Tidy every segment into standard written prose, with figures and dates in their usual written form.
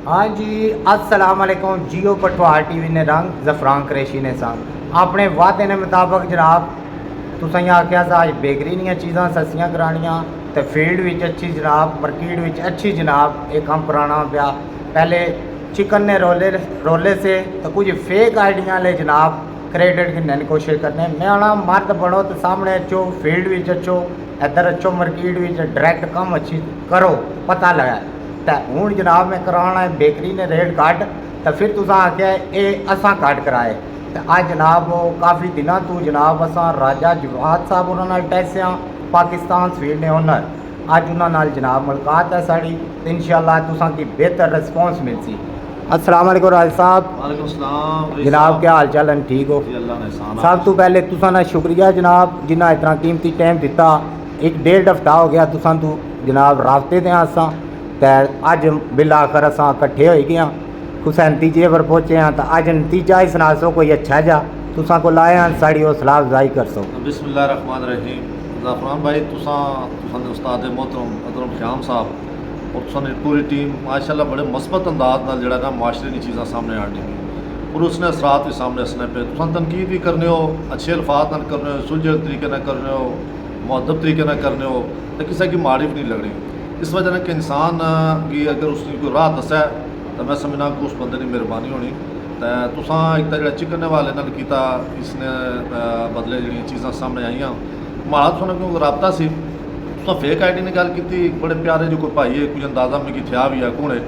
हाँ जी, अस्सलाम वालेकुम। जियो पठवार टीवी ने रंग ज़फ़रान कुरैशी ने संग अपने वादे ने मुताबिक जनाब तुसें आख्या सा अज बेकरी दियां चीज़ां सस्तियां करानियां ते फील्ड विच अच्छी जनाब मार्केट विच अच्छी जनाब एक कम कराना पिया। पहले चिकन ने रोले से तो कुछ फेक आइडिया ले जनाब क्रेडिट गिनने की कोशिश करने मैं आना मर्द बनो तो सामने अच्छो फील्ड विच अच्छो इधर अच्छो मार्केट विच डायरैक्ट कम अच्छी करो पता लगा तो हूँ जनाब मैं कराना बेकरी ने रेट घट तो फिर तुसा आख्या ये असां घट कराए तो अज जनाब काफ़ी दिनों तो जनाब असां राजा जवाद साहब उन्होंने टैसिया पाकिस्तान स्वीट ने ओनर अज उन्होंने जनाब मुलाकात है साड़ी तो इंशाअल्लाह तुसा की बेहतर रिस्पॉन्स मिलसी। अस्सलाम वालेकुम राज साहब। वालेकुम सलाम जनाब क्या हाल चाल है? ठीक हो? जी अल्लाह ने एहसान सब तो पहले तुसा ना शुक्रिया जनाब जिन्ना इतना कीमती टाइम दिता। एक डेढ़ हफ्ता हो गया तुसा तो जनाब राबते दे असां ते अज बिल आखर असां कट्ठे हो गए कुछ नतीजे पर पहुँचे हैं तो अज नतीजा ही सुना सो कोई अच्छा जा तुसा को लाए हैं साड़ी हौसला अफजाई कर सो। बिस्मिल्लाह रहमान रहीम। ज़फ़रान भाई तुसां उस्ताद मोहतरम अदरम श्याम साहब और तुसां पूरी टीम माशाल्लाह बड़े मस्बत अंदाज नाल जेड़ा ना माशरे दी चीज़ां सामने आनी और उसने असरात भी सामने असने पे तुसां तनकीद भी करने हो अच्छे अल्फाज नाल करने हो सुलझे तरीके नाल करने हो मुअद्दब तरीके नाल करने हो तो किसी की माड़ी भी नहीं लगनी। इस वजह कि इंसान की अगर उसकी कोई राह दसा तो मैं समझना कि उस बंदे की मेहरबानी होनी। तो तुसां एक तो जो चिकन वाले नाल कीता इसने बदले जी चीज़ां सामने आईयां माड़ा तुसें क्योंकि रबता सी तुसां फेक आई डी ने गल की बड़े प्यारे जो कोई भाई है कुछ अंदाज़ा मिगी थया भी है कौन है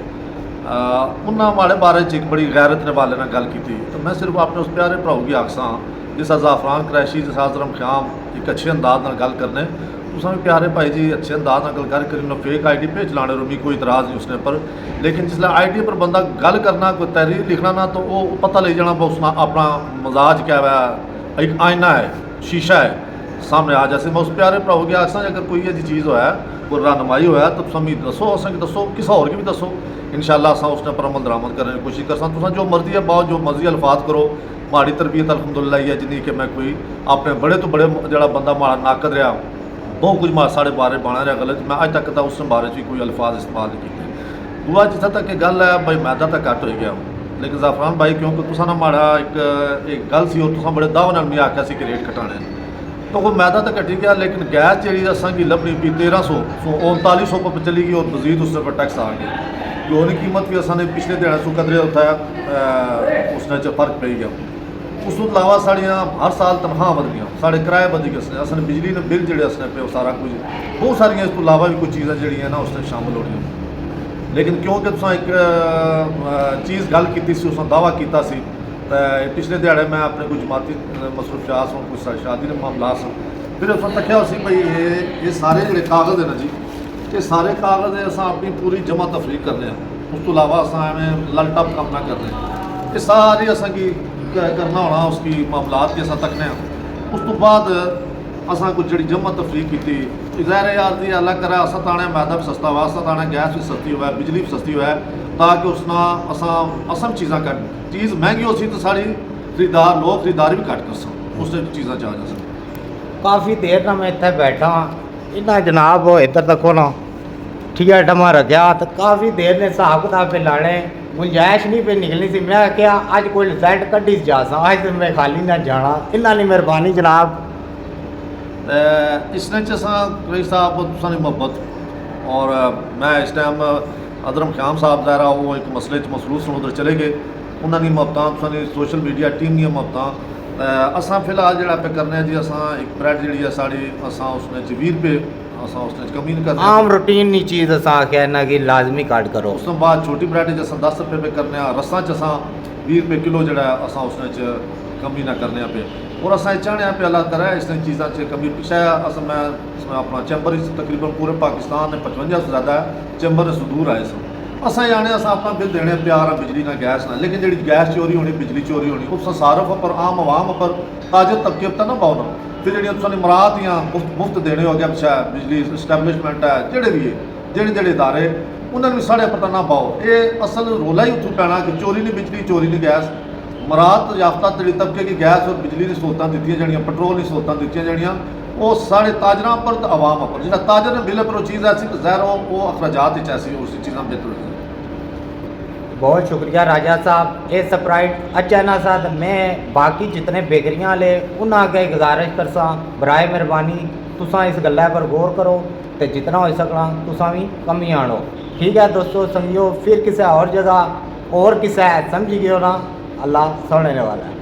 उन्होंने माड़े बारे च एक बड़ी गैरत ने वाले नाल गल की तो मैं सिर्फ अपने उस प्यारे भराऊ की आखसां जिस ज़फ़रान कुरैशी जिस अज़रम ख़्याम एक अच्छे अंदाज नाल गल करने तुसां भी प्यारे भाई जी अच्छे अंदाज नाल गल करी उन्हें फेक आई डी पे चलाने मिगी कोई इतराज़ नहीं उसने पर लेकिन जिसलै आई डी पर बंदा गल करना कोई तहरीर लिखना ना तो वो पता लग जाना उसना अपना मजाज क्या है एक आईना है शीशा है सामने आ जैसे मैं उस प्यारे भराऊ की आखसां अगर कोई ऐसी चीज़ होया कोई रहनुमाई होया तो तुम दसो असें दसो किसी होर की भी दसो इंशाअल्लाह असां उसने पर अमल दरामद करने की कोशिश करसां। तुसां जो मर्जी है पाओ जो मर्जी अल्फाज करो माड़ी तरबियत अलहमदुलिल्लाह है जिन्नी कि मैं कोई अपने बड़े तो बड़े जो बंदा माड़ा नाकद रहा बहुत कुछ साढ़े बारे बना रहा गलत मैं अज तक तो उस बारे भी कोई अल्फाज इस्तेमाल नहीं किए। दूआ जितना तक गल है भाई मैदा तो घट हो गया लेकिन ज़फ़रान भाई क्योंकि तुसा ना माड़ा एक गल सी और तुसा बड़े दाव नाल मैं आख्या सी कि रेट घटाने तो वो मैदा तो घटी गया लेकिन गैस जी असा की लभनी पी 1300 3900 पर चली गई और मजीद उससे पर टैक्स आ गया घ्यो की कीमत भी असा पिछले दिन सू कदरे उठाया उसने फर्क पै गया। उस तो अलावा साड़ियाँ हर साल तनख्वाह बद गई साढ़े किराए बद गए असन बिजली ने बिल जोड़े असने पे सारा कुछ बहुत सारिया इस तो अलावा भी कुछ चीज़ां जड़ियाँ ना उसने शामिल हो रही लेकिन क्योंकि तुसा एक चीज़ गल की उस दावा किया पिछले दिहाड़े मैं अपने कुछ जमाती मसरूफियात सुन कुछ शादी के मामला सन फिर उस तक्या उसी भाई ये सारे जो कागज़ है ना जी ये सारे कागज़ अस अपनी पूरी जमा तफरीक करने उस तो अलावा अस एवं लल टप काम ना करने ये सारी असा की करना होना उसकी मामलात की असा तकने उस तो बाद असा कुछ जी जमा तफरीक की ज़ाहिर यार जी अल्लाह करा असा ताने मैदा भी सस्ता हुआ असा ताने गैस भी सस्ती हुआ बिजली भी सस्ती हुआ ताकि उसना असा असम चीज़ा कट चीज़ महंगी हो सी तो साड़ी खरीदार लोग खरीदारी भी घट कर सकते उससे चीज़ा जा जा सकती। काफ़ी देर ना मैं इतने बैठा इन्ना जनाब इधर तको ना ठीक है डमा रखा तो काफ़ी देर ने हिसाब किताब पे लाने गुंजाइश नहीं पे निकलनी सी मैं क्या अज कोई रिजल्ट कड्ढी जा अज तो मैं खाली ना जाना इन्ना नहीं मेहरबानी जनाब। इसने रही साहब तुसानी मोहब्बत और मैं इस टाइम अदरम ख़्याम साहब ज़ाहिरा वो एक मसले मसरूफ उधर चले गए उन्होंने मोहब्बत तुसानी सोशल मीडिया टीम दी मोहब्बत असा फिलहाल जो पे करने जी असा एक ब्रैड जी है साड़ी असा उसने 20 रुपये असा उसने कमी नहीं करते आम रूटीन नी चीज़ असा आख्या ना कि लाजमी काट करो उस तो बाद छोटी ब्रैड असा 10 रुपये पे करने रसा असा 20 रुपये किलो जरा असा उसने कमी ना करने पे और असा चाहने पे अल्लाह करा इसने चीज़ा कमी पिछा अस मैं अपना चैम्बर तकरीबन पूरे पाकिस्तान में 55 से ज़्यादा चैम्बर से दूर आए सन असा जाने अस अपना बिल देने प्यार बिजली ना गैस ना लेकिन जी गैस चोरी होनी बिजली चोरी होनी उस सारफ पर आम आवाम पर ताजे तबके पर ना पाओ ना फिर जी तुम इमरात या मुफ्त देने हो गया पिछा बिजली इस्टैबलिशमेंट है जोड़े भी है जोड़े इदारे उन्होंने भी साढ़े पर ना पाओ ये असल रोला ही उतों पैना कि चोरी नहीं बिजली चोरी नहीं गैस मरात याफ्ता जी तबके की गैस और बिजली की सहूलतां दी जानियां पेट्रोल की सहूलतां दी जानियां वो साढ़े ताजर पर तो आवाम पर जो ताजर ने बिल पर वो चीज़ ऐसी तो ज़ाहिर वो अखराजात ऐसी उस चीज़ा बेहतर बहुत शुक्रिया राजा साहब। ये स्प्राइट अच्छा ना साथ मैं बाकी जितने बेकरियां वाले उन्हें अगे गुजारिश करसा बराए मेहरबानी तुसा इस गल्ला पर गौर करो तो जितना हो सकना तुसा भी कमी आनो। ठीक है दोस्तों संगियो, फिर किसी और जगह और किसी समझ गए ना, अल्लाह सुनने वाला है।